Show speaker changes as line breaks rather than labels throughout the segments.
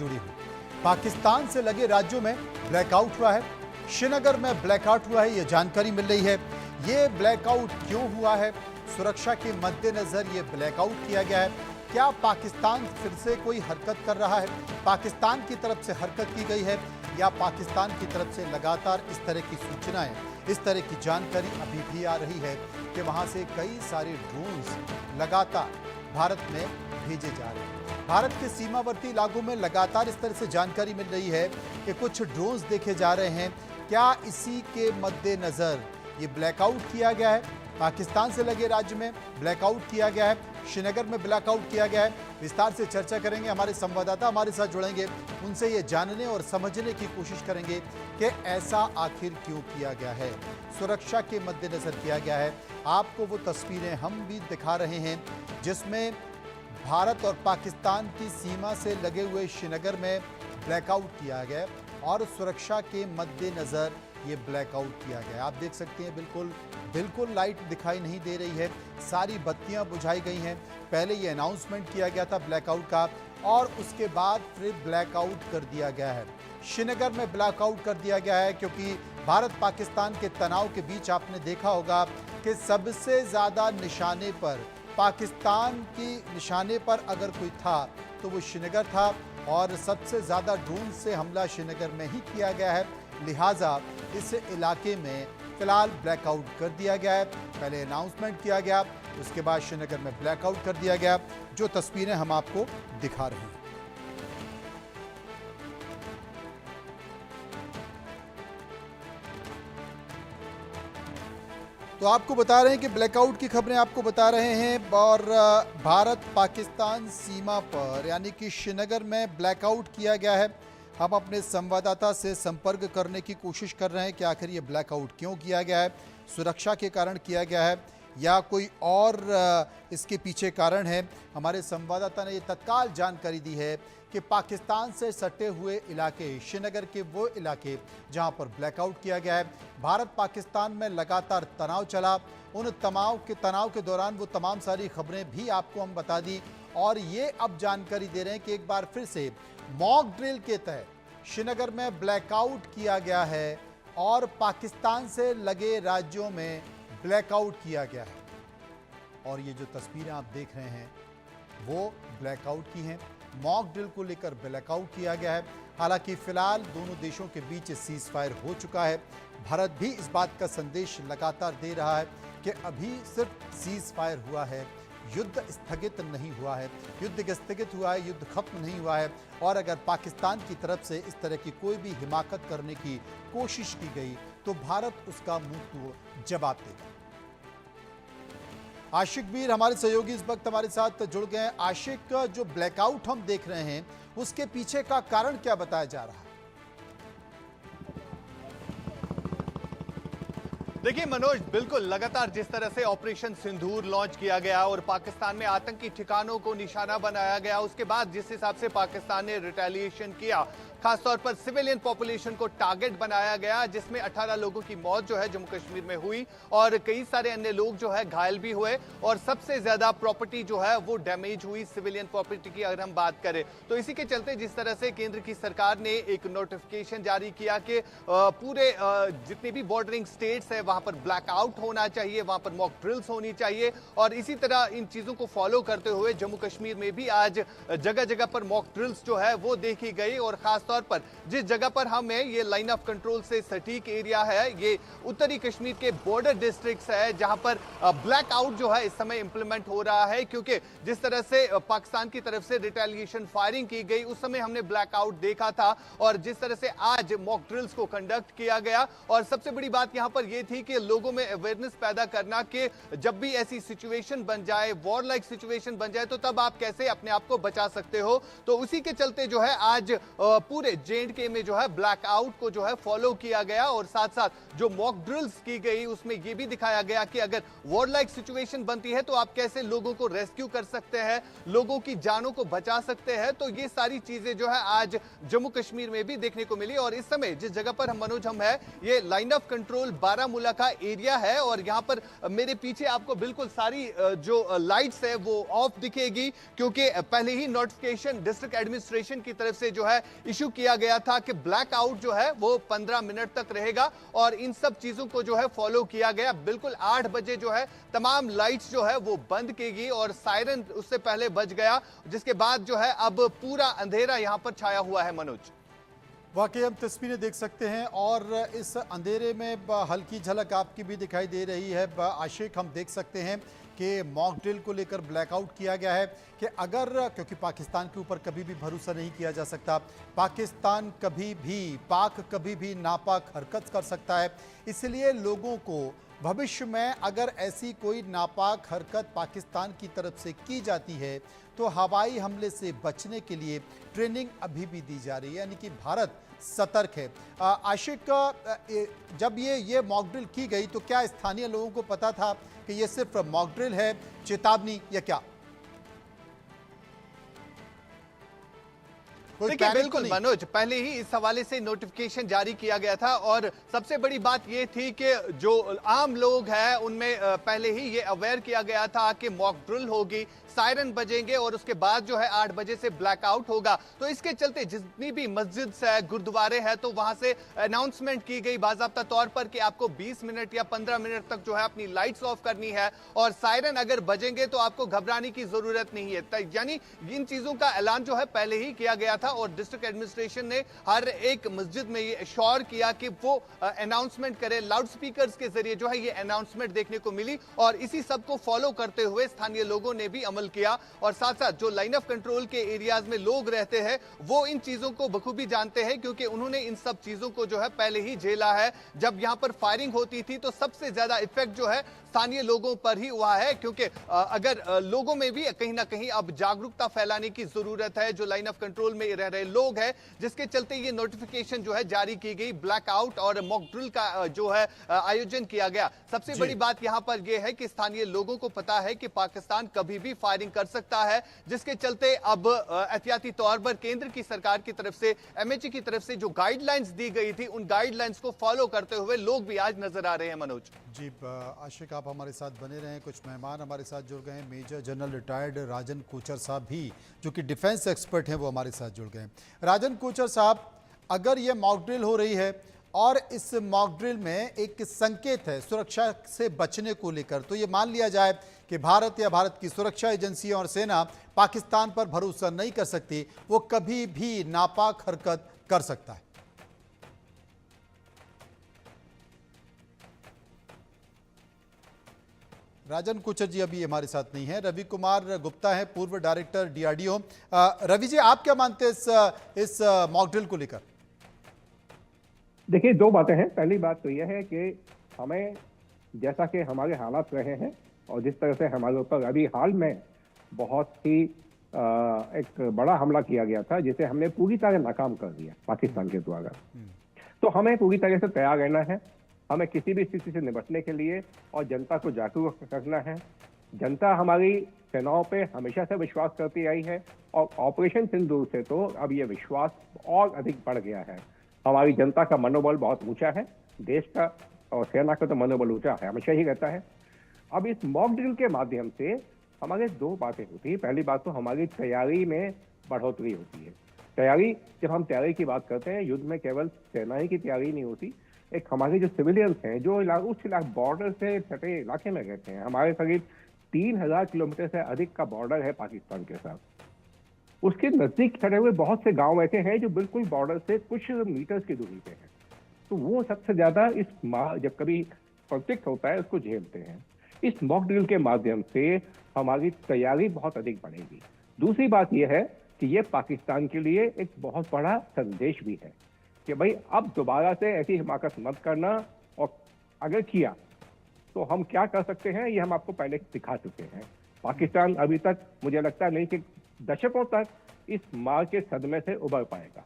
जुड़ी हुई। पाकिस्तान से लगे राज्यों में ब्लैकआउट हुआ है। श्रीनगर में ब्लैकआउट हुआ है, यह जानकारी मिल रही है। ये ब्लैकआउट क्यों हुआ है? सुरक्षा के मद्देनजर ये ब्लैकआउट किया गया है। क्या पाकिस्तान फिर से कोई हरकत कर रहा है? पाकिस्तान की तरफ से हरकत की गई है या पाकिस्तान की तरफ से लगातार इस तरह की सूचनाएं, इस तरह की जानकारी अभी भी आ रही है कि वहां से कई सारे ड्रोन्स लगातार भारत में भेजे जा रहे हैं। भारत के सीमावर्ती इलाकों में लगातार इस तरह से जानकारी मिल रही है कि कुछ ड्रोन्स देखे जा रहे हैं। क्या इसी के मद्देनजर ये ब्लैकआउट किया गया है? पाकिस्तान से लगे राज्य में ब्लैकआउट किया गया है, श्रीनगर में ब्लैकआउट किया गया है। विस्तार से चर्चा करेंगे, हमारे संवाददाता हमारे साथ जुड़ेंगे, उनसे ये जानने और समझने की कोशिश करेंगे कि ऐसा आखिर क्यों किया गया है, सुरक्षा के मद्देनजर किया गया है। आपको वो तस्वीरें हम भी दिखा रहे हैं जिसमें भारत और पाकिस्तान की सीमा से लगे हुए श्रीनगर में ब्लैकआउट किया गया और सुरक्षा के मद्देनजर ये ब्लैकआउट किया गया। आप देख सकते हैं बिल्कुल लाइट दिखाई नहीं दे रही है, सारी बत्तियां बुझाई गई हैं। पहले ये अनाउंसमेंट किया गया था ब्लैकआउट का और उसके बाद फिर ब्लैकआउट कर दिया गया है। श्रीनगर में ब्लैकआउट कर दिया गया है क्योंकि भारत पाकिस्तान के तनाव के बीच आपने देखा होगा कि सबसे ज़्यादा निशाने पर, पाकिस्तान की निशाने पर अगर कोई था तो वो श्रीनगर था और सबसे ज़्यादा ड्रोन से हमला श्रीनगर में ही किया गया है। लिहाजा इस इलाके में फिलहाल ब्लैकआउट कर दिया गया है। पहले अनाउंसमेंट किया गया, उसके बाद श्रीनगर में ब्लैकआउट कर दिया गया, जो तस्वीरें हम आपको दिखा रहे हैं। तो आपको बता रहे हैं कि ब्लैकआउट की खबरें आपको बता रहे हैं और भारत पाकिस्तान सीमा पर यानी कि श्रीनगर में ब्लैकआउट किया गया है। हम अपने संवाददाता से संपर्क करने की कोशिश कर रहे हैं कि आखिर ये ब्लैकआउट क्यों किया गया है, सुरक्षा के कारण किया गया है या कोई और इसके पीछे कारण है। हमारे संवाददाता ने ये तत्काल जानकारी दी है कि पाकिस्तान से सटे हुए इलाके, श्रीनगर के वो इलाके जहां पर ब्लैकआउट किया गया है। भारत पाकिस्तान में लगातार तनाव चला, उन तनाव के दौरान वो तमाम सारी खबरें भी आपको हम बता दी और ये अब जानकारी दे रहे हैं कि एक बार फिर से मॉक ड्रिल के तहत श्रीनगर में ब्लैकआउट किया गया है और पाकिस्तान से लगे राज्यों में ब्लैकआउट किया गया है। और ये जो तस्वीरें आप देख रहे हैं वो ब्लैकआउट की हैं। मॉक ड्रिल को लेकर ब्लैकआउट किया गया है। हालांकि फिलहाल दोनों देशों के बीच सीज फायर हो चुका है। भारत भी इस बात का संदेश लगातार दे रहा है कि अभी सिर्फ सीज फायर हुआ है, युद्ध स्थगित नहीं हुआ है, युद्ध स्थगित हुआ है, युद्ध खत्म नहीं हुआ है। और अगर पाकिस्तान की तरफ से इस तरह की कोई भी हिमाकत करने की कोशिश की गई तो भारत उसका मुंह जवाब देगा। आशिक वीर हमारे सहयोगी इस वक्त हमारे साथ जुड़ गए हैं। आशिक, जो ब्लैकआउट हम देख रहे हैं उसके पीछे का कारण क्या बताया जा रहा है?
देखिए मनोज, बिल्कुल लगातार जिस तरह से ऑपरेशन सिंदूर लॉन्च किया गया और पाकिस्तान में आतंकी ठिकानों को निशाना बनाया गया, उसके बाद जिस हिसाब से पाकिस्तान ने रिटेलिएशन किया, खासतौर पर सिविलियन पॉपुलेशन को टारगेट बनाया गया, जिसमें 18 लोगों की मौत जो है जम्मू कश्मीर में हुई और कई सारे अन्य लोग जो है घायल भी हुए और सबसे ज्यादा प्रॉपर्टी जो है वो डैमेज हुई, सिविलियन प्रॉपर्टी की अगर हम बात करें तो। इसी के चलते जिस तरह से केंद्र की सरकार ने एक नोटिफिकेशन जारी किया कि पूरे जितने भी बॉर्डरिंग स्टेट्स है वहां पर ब्लैकआउट होना चाहिए, वहां पर मॉक ड्रिल्स होनी चाहिए और इसी तरह इन चीजों को फॉलो करते हुए जम्मू कश्मीर में भी आज जगह जगह पर मॉक ड्रिल्स जो है वो देखी गई। और खास तौर पर जिस जगह पर हम है, ये लाइन ऑफ कंट्रोल से सटीक एरिया है, ये उत्तरी कश्मीर के बॉर्डर डिस्ट्रिक्ट्स है जहां पर ब्लैकआउट जो है इस समय इंप्लीमेंट हो रहा है, क्योंकि जिस तरह से पाकिस्तान की तरफ से रिटेलिएशन फायरिंग की गई उस समय हमने ब्लैकआउट देखा था और जिस तरह से आज मॉक ड्रिल्स को कंडक्ट किया गया। और सबसे बड़ी बात यहां पर यह थी कि लोगों में अवेयरनेस पैदा करना कि जब भी ऐसी सिचुएशन बन जाए, वॉर लाइक सिचुएशन बन जाए, तो तब आप कैसे अपने आप को बचा सकते हो। तो उसी के चलते जो है आज पूरे J&K में जो है ब्लैकआउट को जो है फॉलो किया गया और साथ साथ जो मॉक ड्रिल्स की गई उसमें यह भी दिखाया गया कि अगर वॉर लाइक सिचुएशन बनती है तो आप कैसे लोगों को रेस्क्यू कर सकते हैं, लोगों की जानों को बचा सकते हैं। तो ये सारी चीजें जो है आज जम्मू कश्मीर में भी देखने को मिली। और इस समय जिस जगह पर हम मनोज हम है, ये लाइन ऑफ कंट्रोल बारामूला इलाका का एरिया है और यहाँ पर मेरे पीछे आपको बिल्कुल सारी जो लाइट्स है वो ऑफ दिखेगी, क्योंकि पहले ही नोटिफिकेशन डिस्ट्रिक्ट एडमिनिस्ट्रेशन की तरफ से जो है इशू किया गया था कि ब्लैकआउट जो है वो 15 मिनट तक रहेगा और इन सब चीजों को जो है फॉलो किया गया। बिल्कुल 8 बजे जो है तमाम लाइट्स जो है वो बंद की गई और सायरन उससे पहले बज गया, जिसके बाद जो है अब पूरा अंधेरा यहां पर छाया हुआ है। मनोज,
वाकई हम तस्वीरें देख सकते हैं और इस अंधेरे में हल्की झलक आपकी भी दिखाई दे रही है। आशिक, हम देख सकते हैं कि मॉक ड्रिल को लेकर ब्लैकआउट किया गया है कि अगर, क्योंकि पाकिस्तान के ऊपर कभी भी भरोसा नहीं किया जा सकता, पाक कभी भी नापाक हरकत कर सकता है, इसलिए लोगों को भविष्य में अगर ऐसी कोई नापाक हरकत पाकिस्तान की तरफ से की जाती है तो हवाई हमले से बचने के लिए ट्रेनिंग अभी भी दी जा रही है, यानी कि भारत सतर्क है। आशिक, जब ये मॉक ड्रिल की गई तो क्या स्थानीय लोगों को पता था कि ये सिर्फ मॉक ड्रिल है, चेतावनी या क्या?
देखिए बिल्कुल मनोज, पहले ही इस हवाले से नोटिफिकेशन जारी किया गया था और सबसे बड़ी बात यह थी कि जो आम लोग हैं उनमें पहले ही ये अवेयर किया गया था कि मॉक ड्रिल होगी, सायरन बजेंगे और उसके बाद जो है 8 बजे से ब्लैकआउट होगा। तो इसके चलते जितनी भी मस्जिद है, गुरुद्वारे हैं, तो वहां से अनाउंसमेंट की गई बाकायदा तौर पर कि आपको 20 मिनट या 15 मिनट तक जो है अपनी लाइट्स ऑफ करनी है और सायरन अगर बजेंगे तो आपको घबराने की जरूरत नहीं है। यानी इन चीजों का ऐलान जो है पहले ही किया गया था और डिस्ट्रिक्ट एडमिनिस्ट्रेशन ने हर एक मस्जिद में ये श्योर किया कि वो अनाउंसमेंट करे। लाउड स्पीकर्स के जरिए जो है ये अनाउंसमेंट देखने को मिली और इसी सब को फॉलो करते हुए स्थानीय लोगों ने भी अमल किया और साथ साथ जो लाइन ऑफ कंट्रोल के एरियाज में लोग रहते हैं वो इन चीजों को बखूबी जानते हैं, क्योंकि उन्होंने इन सब चीजों को जो है पहले ही झेला है। जब यहां पर फायरिंग होती थी तो सबसे ज्यादा इफेक्ट जो है स्थानीय लोगों पर ही हुआ है, क्योंकि अगर लोगों में भी कहीं ना कहीं अब जागरूकता फैलाने की जरूरत है, जो लाइन ऑफ कंट्रोल में रह रहे लोग हैं, जिसके चलते ये नोटिफिकेशन जो है जारी की गई, ब्लैकआउट और मॉक ड्रिल का जो है आयोजन किया गया। सबसे बड़ी बात यहां पर यह है कि स्थानीय लोगों को पता है कि पाकिस्तान कभी भी फायरिंग कर सकता है, जिसके चलते अब एहतियाती तौर पर केंद्र की सरकार की तरफ से, एमएचए की तरफ से जो गाइडलाइंस दी गई थी उन गाइडलाइंस को फॉलो करते हुए लोग भी आज नजर आ रहे हैं। मनोज
जी, आशिक आप हमारे साथ बने रहें। कुछ मेहमान हमारे साथ जुड़ गए हैं। मेजर जनरल रिटायर्ड राजन कोचर साहब भी, जो कि डिफेंस एक्सपर्ट हैं, वो हमारे साथ जुड़ गए हैं। राजन कोचर साहब, अगर ये मॉक ड्रिल हो रही है और इस मॉक ड्रिल में एक संकेत है सुरक्षा से बचने को लेकर, तो ये मान लिया जाए कि भारत या भारत की सुरक्षा एजेंसियां और सेना पाकिस्तान पर भरोसा नहीं कर सकती, वो कभी भी नापाक हरकत कर सकता है। राजन कोचर जी अभी हमारे साथ नहीं है। रवि कुमार गुप्ता है, पूर्व डायरेक्टर डीआरडीओ। रवि जी, आप क्या मानते हैं इस मॉक ड्रिल को लेकर?
देखिए, दो बातें हैं। पहली बात तो यह है कि हमें, जैसा कि हमारे हालात रहे हैं और जिस तरह से हमारे ऊपर अभी हाल में बहुत ही एक बड़ा हमला किया गया था, जिसे हमने पूरी तरह नाकाम कर दिया पाकिस्तान के द्वारा, तो हमें पूरी तरह से तैयार रहना है। हमें किसी भी स्थिति से निपटने के लिए और जनता को जागरूक करना है। जनता हमारी सेनाओं पे हमेशा से विश्वास करती आई है और ऑपरेशन सिंदूर से तो अब ये विश्वास और अधिक बढ़ गया है। हमारी जनता का मनोबल बहुत ऊंचा है, देश का और सेना का तो मनोबल ऊंचा है, हमेशा ही रहता है। अब इस मॉक ड्रिल के माध्यम से हमारे दो बातें होती है। पहली बात तो हमारी तैयारी में बढ़ोतरी होती है। तैयारी, जब हम तैयारी की बात करते हैं, युद्ध में केवल सेना ही की तैयारी नहीं होती, एक हमारे जो सिविलियंस हैं, जो उस बॉर्डर से सटे इलाके में रहते हैं, हमारे करीब 3000 किलोमीटर से अधिक का बॉर्डर है पाकिस्तान के साथ। उसके नजदीक सटे हुए बहुत से गांव ऐसे हैं जो बिल्कुल बॉर्डर से कुछ मीटर्स की दूरी पे हैं, तो वो सबसे ज्यादा जब कभी कॉन्फ्लिक्ट होता है उसको झेलते हैं। इस मॉक ड्रिल के माध्यम से हमारी तैयारी बहुत अधिक बढ़ेगी। दूसरी बात यह है कि ये पाकिस्तान के लिए एक बहुत बड़ा संदेश भी है कि भाई अब दोबारा से ऐसी हिमाकत मत करना, और अगर किया तो हम क्या कर सकते हैं ये हम आपको पहले दिखा चुके हैं। पाकिस्तान अभी तक मुझे लगता नहीं कि दशकों तक इस मार के सदमे से उबर पाएगा।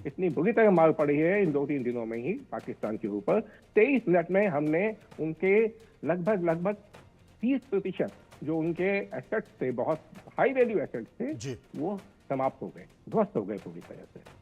इतनी बुरी तरह मार पड़ी है इन 2-3 दिनों में ही पाकिस्तान के ऊपर। 23 मिनट में हमने उनके लगभग 30% जो उनके एसेट्स थे, बहुत हाई वैल्यू एसेट्स थे, वो समाप्त हो गए, ध्वस्त हो गए पूरी तरह से।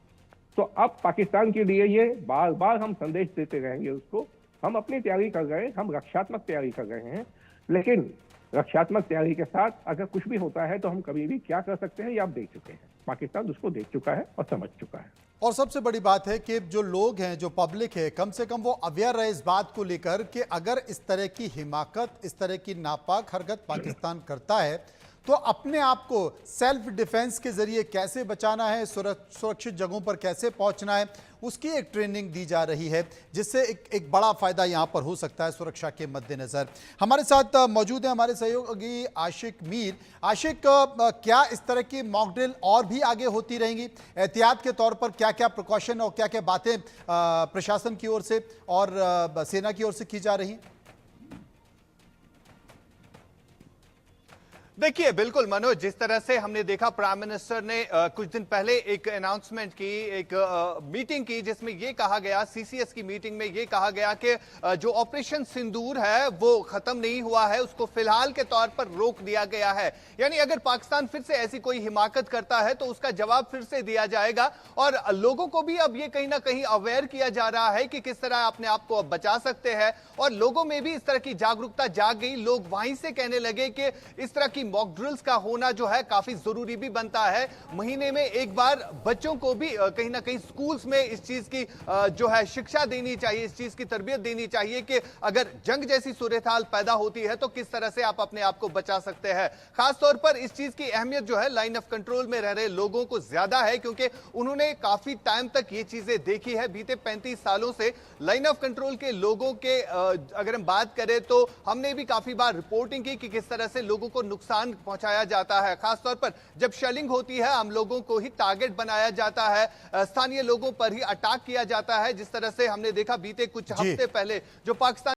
तो अब पाकिस्तान के लिए ये बार बार हम संदेश देते रहेंगे उसको हम अपनी तैयारी कर रहे हैं, हम रक्षात्मक तैयारी कर रहे हैं, लेकिन रक्षात्मक तैयारी के साथ अगर कुछ भी होता है तो हम कभी भी क्या कर सकते हैं ये आप देख चुके हैं। पाकिस्तान उसको देख चुका है और समझ चुका है।
और सबसे बड़ी बात है कि जो लोग हैं, जो पब्लिक है, कम से कम वो अवेयर रहे इस बात को लेकर कि अगर इस तरह की हिमाकत, इस तरह की नापाक हरकत पाकिस्तान करता है तो अपने आप को सेल्फ डिफेंस के जरिए कैसे बचाना है, सुरक्षित जगहों पर कैसे पहुंचना है, उसकी एक ट्रेनिंग दी जा रही है, जिससे एक बड़ा फायदा यहां पर हो सकता है सुरक्षा के मद्देनजर। हमारे साथ मौजूद है हमारे सहयोगी आशिक मीर। आशिक, क्या इस तरह की मॉक ड्रिल और भी आगे होती रहेंगी? एहतियात के तौर पर क्या क्या प्रिकॉशन और क्या क्या बातें प्रशासन की ओर से और सेना की ओर से की जा रही हैं?
देखिए, बिल्कुल मनोज, जिस तरह से हमने देखा प्राइम मिनिस्टर ने कुछ दिन पहले एक अनाउंसमेंट की, एक मीटिंग की, जिसमें यह कहा गया, सीसीएस की मीटिंग में यह कहा गया कि जो ऑपरेशन सिंदूर है वो खत्म नहीं हुआ है, उसको फिलहाल के तौर पर रोक दिया गया है। यानी अगर पाकिस्तान फिर से ऐसी कोई हिमाकत करता है तो उसका जवाब फिर से दिया जाएगा। और लोगों को भी अब ये कहीं ना कहीं अवेयर किया जा रहा है कि किस तरह अपने आप को अब बचा सकते हैं, और लोगों में भी इस तरह की जागरूकता जाग गई। लोग वहीं से कहने लगे कि इस तरह की मॉक ड्रिल्स का होना जो है काफी जरूरी भी बनता है। महीने में एक बार बच्चों को भी कहीं ना कहीं स्कूल्स में इस चीज की जो है शिक्षा देनी चाहिए, इस चीज की तरबियत देनी चाहिए कि अगर जंग जैसी सूरत हाल पैदा होती है तो किस तरह से आप अपने आप को बचा सकते हैं। खासतौर पर इस चीज की अहमियत जो है लाइन ऑफ कंट्रोल में रह रहे लोगों को ज्यादा है, क्योंकि उन्होंने काफी टाइम तक ये चीजें देखी है। बीते 35 सालों से लाइन ऑफ कंट्रोल के लोगों के अगर हम बात करें तो हमने भी काफी बार रिपोर्टिंग की कि किस तरह से लोगों को नुकसान पहुंचाया जाता है। खासतौर पर जब शेलिंग होती है, हम लोगों को ही टारगेट बनाया जाता है, स्थानीय लोगों पर ही अटैक किया जाता है, जिस तरह से हमने देखा बीते कुछ हफ्ते पहले जो पाकिस्तान